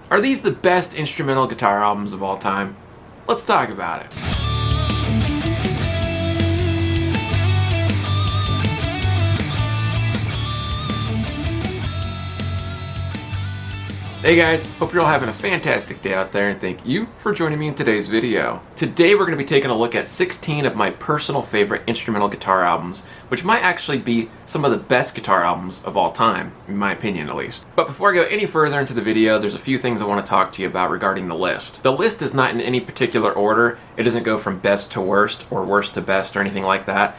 Are these the best instrumental guitar albums of all time? Let's talk about it. Hey guys, hope you're all having a fantastic day out there, and thank you for joining me in today's video. Today we're going to be taking a look at 16 of my personal favorite instrumental guitar albums, which might actually be some of the best guitar albums of all time, in my opinion at least. But before I go any further into the video, there's a few things I want to talk to you about regarding the list. The list is not in any particular order. It doesn't go from best to worst or worst to best or anything like that.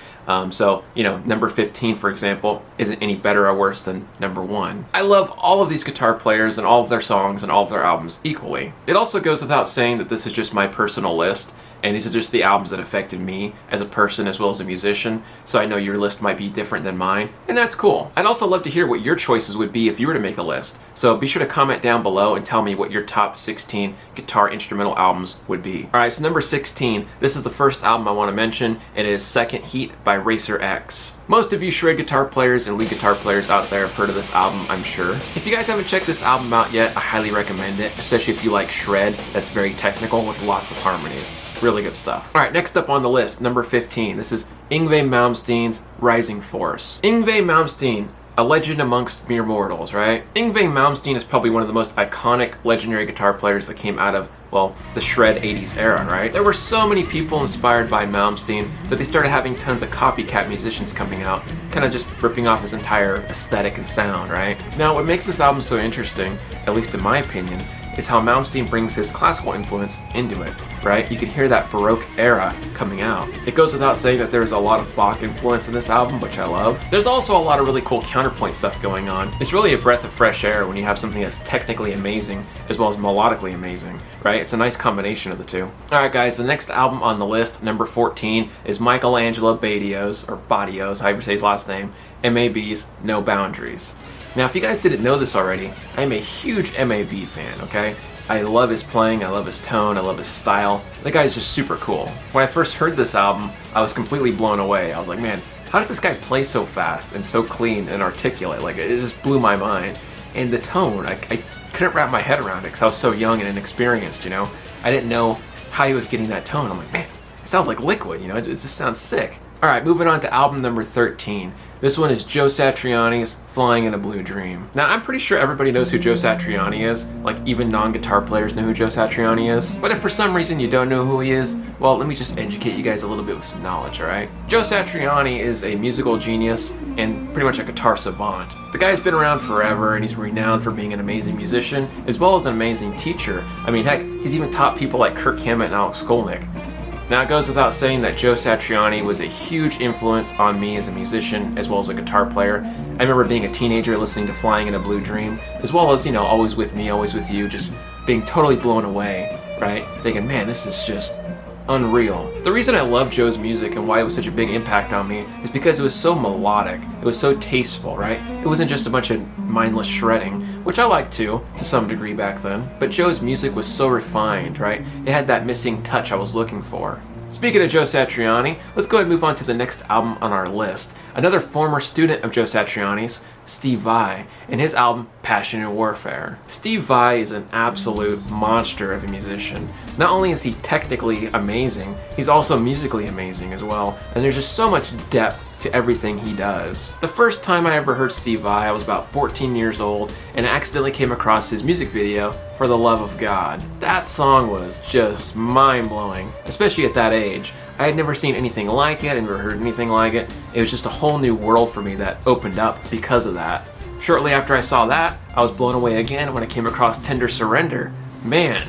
So, number 15, for example, isn't any better or worse than number 1. I love all of these guitar players and all of their songs and all of their albums equally. It also goes without saying that this is just my personal list, and these are just the albums that affected me as a person as well as a musician, so I know your list might be different than mine, and that's cool. I'd also love to hear what your choices would be if you were to make a list, so be sure to comment down below and tell me what your top 16 guitar instrumental albums would be. Alright, so number 16, this is the first album I want to mention. It is Second Heat by Racer X. Most of you shred guitar players and lead guitar players out there have heard of this album, I'm sure. If you guys haven't checked this album out yet, I highly recommend it, especially if you like shred that's very technical with lots of harmonies. Really good stuff. Alright, next up on the list, number 15. This is Yngwie Malmsteen's Rising Force. Yngwie Malmsteen, a legend amongst mere mortals, right? Yngwie Malmsteen is probably one of the most iconic legendary guitar players that came out of, well, the shred 80s era, right? There were so many people inspired by Malmsteen that they started having tons of copycat musicians coming out, kind of just ripping off his entire aesthetic and sound, right? Now, what makes this album so interesting, at least in my opinion, is how Malmsteen brings his classical influence into it, right? You can hear that Baroque era coming out. It goes without saying that there's a lot of Bach influence in this album, which I love. There's also a lot of really cool counterpoint stuff going on. It's really a breath of fresh air when you have something that's technically amazing as well as melodically amazing, right? It's a nice combination of the two. Alright guys, the next album on the list, number 14, is Angelo Batio's, or Batio's, however you say his last name, MAB's No Boundaries. Now, if you guys didn't know this already, I am a huge MAB fan, okay? I love his playing, I love his tone, I love his style. The guy's just super cool. When I first heard this album, I was completely blown away. I was like, man, how does this guy play so fast and so clean and articulate? Like, it just blew my mind. And the tone, I couldn't wrap my head around it because I was so young and inexperienced, I didn't know how he was getting that tone. I'm like, man, it sounds like liquid, it just sounds sick. Alright, moving on to album number 13. This one is Joe Satriani's Flying in a Blue Dream. Now, I'm pretty sure everybody knows who Joe Satriani is. Like, even non-guitar players know who Joe Satriani is. But if for some reason you don't know who he is, well, let me just educate you guys a little bit with some knowledge, alright? Joe Satriani is a musical genius and pretty much a guitar savant. The guy's been around forever, and he's renowned for being an amazing musician, as well as an amazing teacher. I mean, heck, he's even taught people like Kirk Hammett and Alex Skolnick. Now, it goes without saying that Joe Satriani was a huge influence on me as a musician as well as a guitar player. I remember being a teenager listening to Flying in a Blue Dream, as well as, Always With Me, Always With You, just being totally blown away, right? Thinking, man, this is just unreal. The reason I love Joe's music and why it was such a big impact on me is because it was so melodic, it was so tasteful, right? It wasn't just a bunch of mindless shredding, which I liked to some degree back then, but Joe's music was so refined, right? It had that missing touch I was looking for. Speaking of Joe Satriani, let's go ahead and move on to the next album on our list. Another former student of Joe Satriani's, Steve Vai, and his album Passion and Warfare. Steve Vai is an absolute monster of a musician. Not only is he technically amazing, he's also musically amazing as well, and there's just so much depth to everything he does. The first time I ever heard Steve Vai, I was about 14 years old, and I accidentally came across his music video, For the Love of God. That song was just mind-blowing, especially at that age. I had never seen anything like it, I never heard anything like it. It was just a whole new world for me that opened up because of that. Shortly after I saw that, I was blown away again when I came across Tender Surrender. Man,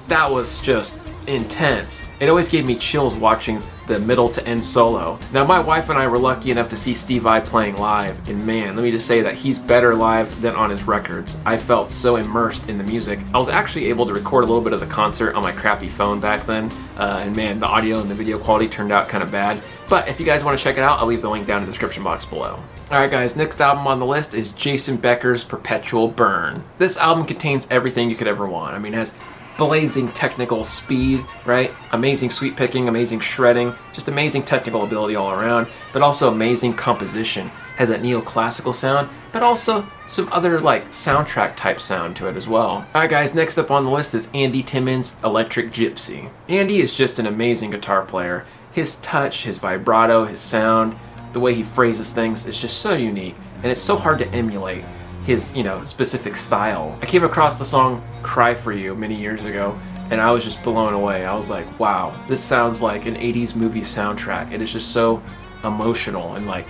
that was just intense. It always gave me chills watching the middle to end solo. Now, my wife and I were lucky enough to see Steve Vai playing live, and man, let me just say that he's better live than on his records. I felt so immersed in the music. I was actually able to record a little bit of the concert on my crappy phone back then, and man, the audio and the video quality turned out kind of bad. But if you guys want to check it out, I'll leave the link down in the description box below. Alright guys, next album on the list is Jason Becker's Perpetual Burn. This album contains everything you could ever want. I mean, it has blazing technical speed, right? Amazing sweep picking, amazing shredding, just amazing technical ability all around, but also amazing composition. Has that neoclassical sound, but also some other like soundtrack type sound to it as well. Alright guys, next up on the list is Andy Timmons' Electric Gypsy. Andy is just an amazing guitar player. His touch, his vibrato, his sound, the way he phrases things is just so unique, and it's so hard to emulate his, specific style. I came across the song Cry For You many years ago, and I was just blown away. I was like, wow, this sounds like an 80s movie soundtrack. It is just so emotional, and like,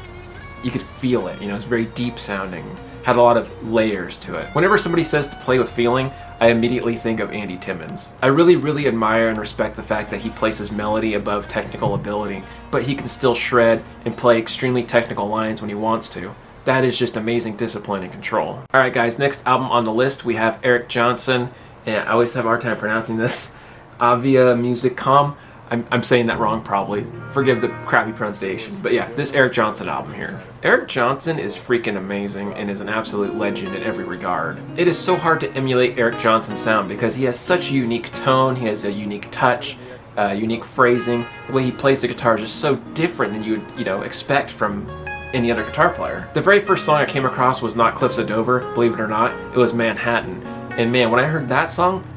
you could feel it, it's very deep sounding. Had a lot of layers to it. Whenever somebody says to play with feeling, I immediately think of Andy Timmons. I really, really admire and respect the fact that he places melody above technical ability, but he can still shred and play extremely technical lines when he wants to. That is just amazing discipline and control. Alright guys, next album on the list we have Eric Johnson, and I always have a hard time pronouncing this, Avia Musicom. I'm saying that wrong probably. Forgive the crappy pronunciations, but yeah, this Eric Johnson album here. Eric Johnson is freaking amazing and is an absolute legend in every regard. It is so hard to emulate Eric Johnson's sound because he has such a unique tone, he has a unique touch, unique phrasing. The way he plays the guitar is just so different than you would, expect from any other guitar player. The very first song I came across was not Cliffs of Dover, believe it or not, it was Manhattan. And man, when I heard that song,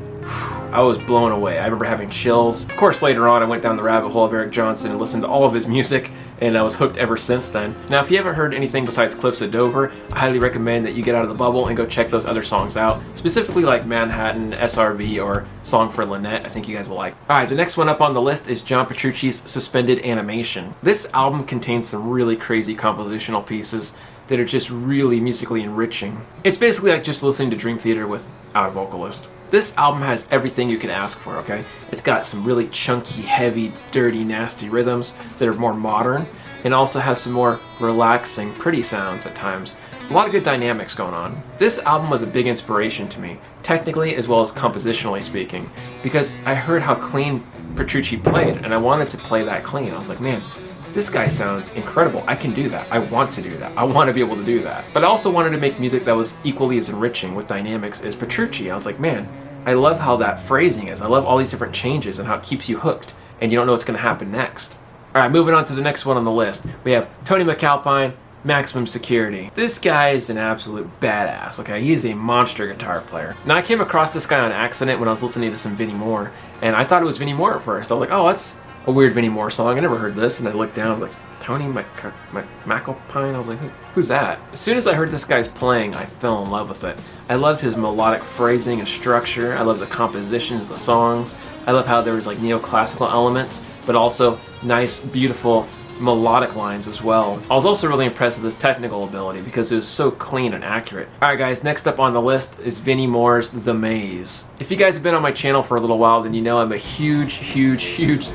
I was blown away. I remember having chills. Of course, later on, I went down the rabbit hole of Eric Johnson and listened to all of his music, and I was hooked ever since then. Now, if you haven't heard anything besides Cliffs of Dover, I highly recommend that you get out of the bubble and go check those other songs out, specifically like Manhattan, SRV, or Song for Lynette. I think you guys will like. Alright, the next one up on the list is John Petrucci's Suspended Animation. This album contains some really crazy compositional pieces that are just really musically enriching. It's basically like just listening to Dream Theater without a vocalist. This album has everything you can ask for, okay? It's got some really chunky, heavy, dirty, nasty rhythms that are more modern, and also has some more relaxing, pretty sounds at times. A lot of good dynamics going on. This album was a big inspiration to me, technically as well as compositionally speaking, because I heard how clean Petrucci played, and I wanted to play that clean. I was like, man, this guy sounds incredible. I can do that. I want to do that. I want to be able to do that. But I also wanted to make music that was equally as enriching with dynamics as Petrucci. I was like, man, I love how that phrasing is. I love all these different changes and how it keeps you hooked, and you don't know what's going to happen next. Alright, moving on to the next one on the list. We have Tony MacAlpine, Maximum Security. This guy is an absolute badass, okay? He is a monster guitar player. Now, I came across this guy on accident when I was listening to some Vinnie Moore, and I thought it was Vinnie Moore at first. I was like, oh, that's a weird Vinnie Moore song. I never heard this, and I looked down, I was like, Tony MacAlpine? I was like, who's that? As soon as I heard this guy's playing, I fell in love with it. I loved his melodic phrasing and structure. I love the compositions of the songs. I love how there was like neoclassical elements, but also nice, beautiful melodic lines as well. I was also really impressed with his technical ability because it was so clean and accurate. Alright guys, next up on the list is Vinnie Moore's The Maze. If you guys have been on my channel for a little while, then you know I'm a huge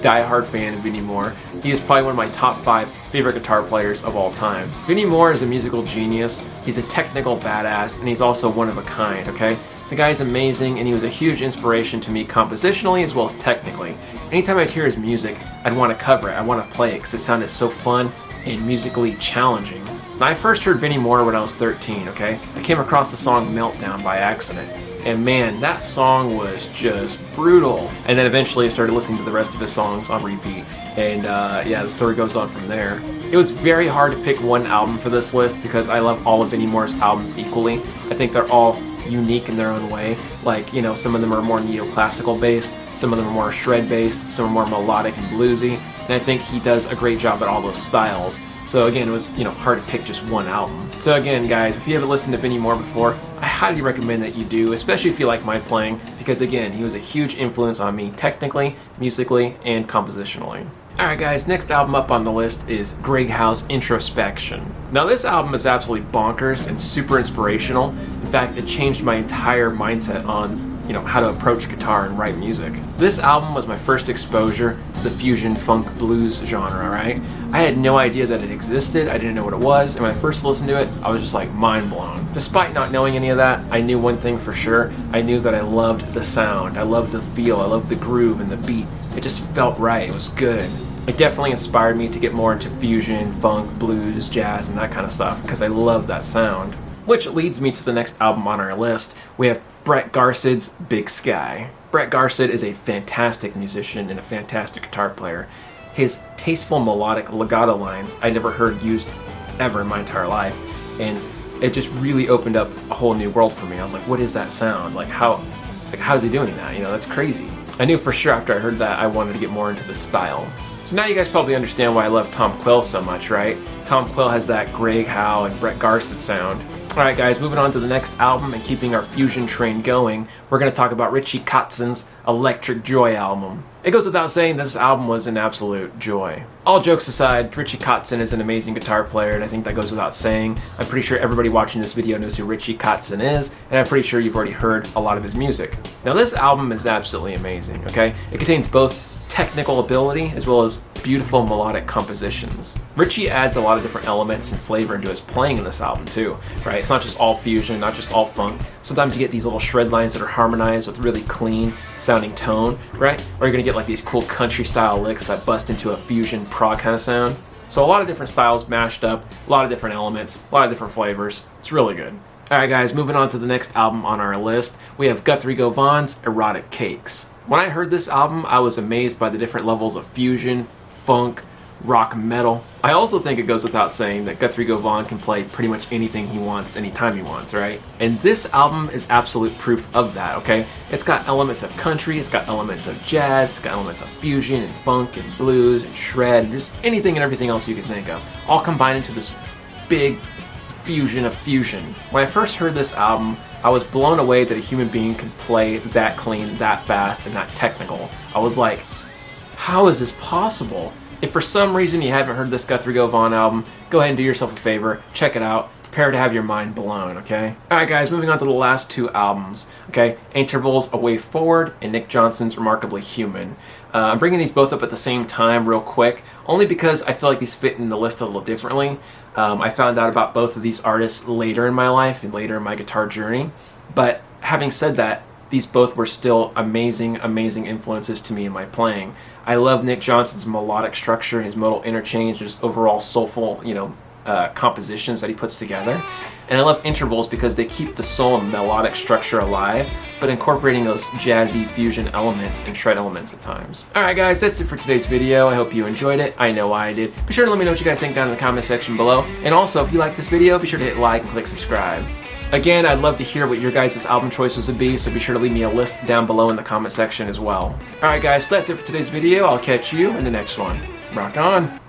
die-hard fan of Vinnie Moore. He is probably one of my top 5 favorite guitar players of all time. Vinnie Moore is a musical genius, he's a technical badass, and he's also one of a kind, okay? The guy's amazing, and he was a huge inspiration to me compositionally as well as technically. Anytime I'd hear his music, I'd want to cover it, I'd want to play it because it sounded so fun and musically challenging. Now, I first heard Vinnie Moore when I was 13, okay? I came across the song Meltdown by accident, and man, that song was just brutal. And then eventually I started listening to the rest of his songs on repeat, and yeah, the story goes on from there. It was very hard to pick one album for this list because I love all of Vinnie Moore's albums equally. I think they're all unique in their own way. Like, some of them are more neoclassical based, some of them are more shred based, some are more melodic and bluesy, and I think he does a great job at all those styles. So again, it was hard to pick just one album. So again guys, if you haven't listened to Vinnie Moore before, I highly recommend that you do, especially if you like my playing, because again, he was a huge influence on me technically, musically, and compositionally. Alright guys, next album up on the list is Greg Howe's Introspection. Now this album is absolutely bonkers and super inspirational. In fact, it changed my entire mindset on how to approach guitar and write music. This album was my first exposure to the fusion funk blues genre, right? I had no idea that it existed, I didn't know what it was, and when I first listened to it, I was just like mind blown. Despite not knowing any of that, I knew one thing for sure. I knew that I loved the sound, I loved the feel, I loved the groove and the beat. It just felt right, it was good. It definitely inspired me to get more into fusion, funk, blues, jazz, and that kind of stuff, because I love that sound. Which leads me to the next album on our list. We have Brett Garsed's Big Sky. Brett Garsed is a fantastic musician and a fantastic guitar player. His tasteful melodic legato lines I never heard used ever in my entire life, and it just really opened up a whole new world for me. I was like, what is that sound? How's he doing that? That's crazy. I knew for sure after I heard that I wanted to get more into this style. So now you guys probably understand why I love Tom Quill so much, right? Tom Quill has that Greg Howe and Brett Garsed sound. Alright guys, moving on to the next album and keeping our fusion train going, we're going to talk about Richie Kotzen's Electric Joy album. It goes without saying this album was an absolute joy. All jokes aside, Richie Kotzen is an amazing guitar player, and I think that goes without saying. I'm pretty sure everybody watching this video knows who Richie Kotzen is, and I'm pretty sure you've already heard a lot of his music. Now this album is absolutely amazing, okay? It contains both technical ability as well as beautiful melodic compositions. Richie adds a lot of different elements and flavor into his playing in this album too, right? It's not just all fusion, not just all funk. Sometimes you get these little shred lines that are harmonized with really clean sounding tone, right? Or you're gonna get like these cool country style licks that bust into a fusion prog kind of sound. So a lot of different styles mashed up, a lot of different elements, a lot of different flavors. It's really good. Alright guys, moving on to the next album on our list, we have Guthrie Govan's Erotic Cakes. When I heard this album, I was amazed by the different levels of fusion, funk, rock, metal. I also think it goes without saying that Guthrie Govan can play pretty much anything he wants, anytime he wants, right? And this album is absolute proof of that, okay? It's got elements of country, it's got elements of jazz, it's got elements of fusion and funk and blues and shred, and just anything and everything else you can think of, all combined into this big fusion of fusion. When I first heard this album, I was blown away that a human being could play that clean, that fast, and that technical. I was like, how is this possible? If for some reason you haven't heard this Guthrie Govan album, go ahead and do yourself a favor, check it out, prepare to have your mind blown, okay? Alright guys, moving on to the last two albums, okay? Interval's A Way Forward and Nick Johnson's Remarkably Human. I'm bringing these both up at the same time real quick, only because I feel like these fit in the list a little differently. I found out about both of these artists later in my life and later in my guitar journey, but having said that, these both were still amazing, amazing influences to me in my playing. I love Nick Johnson's melodic structure, his modal interchange, just overall soulful, compositions that he puts together. And I love Intervals because they keep the soul and melodic structure alive, but incorporating those jazzy fusion elements and shred elements at times. Alright guys, that's it for today's video. I hope you enjoyed it. I know I did. Be sure to let me know what you guys think down in the comment section below. And also, if you like this video, be sure to hit like and click subscribe. Again, I'd love to hear what your guys' album choices would be, so be sure to leave me a list down below in the comment section as well. Alright guys, so that's it for today's video. I'll catch you in the next one. Rock on!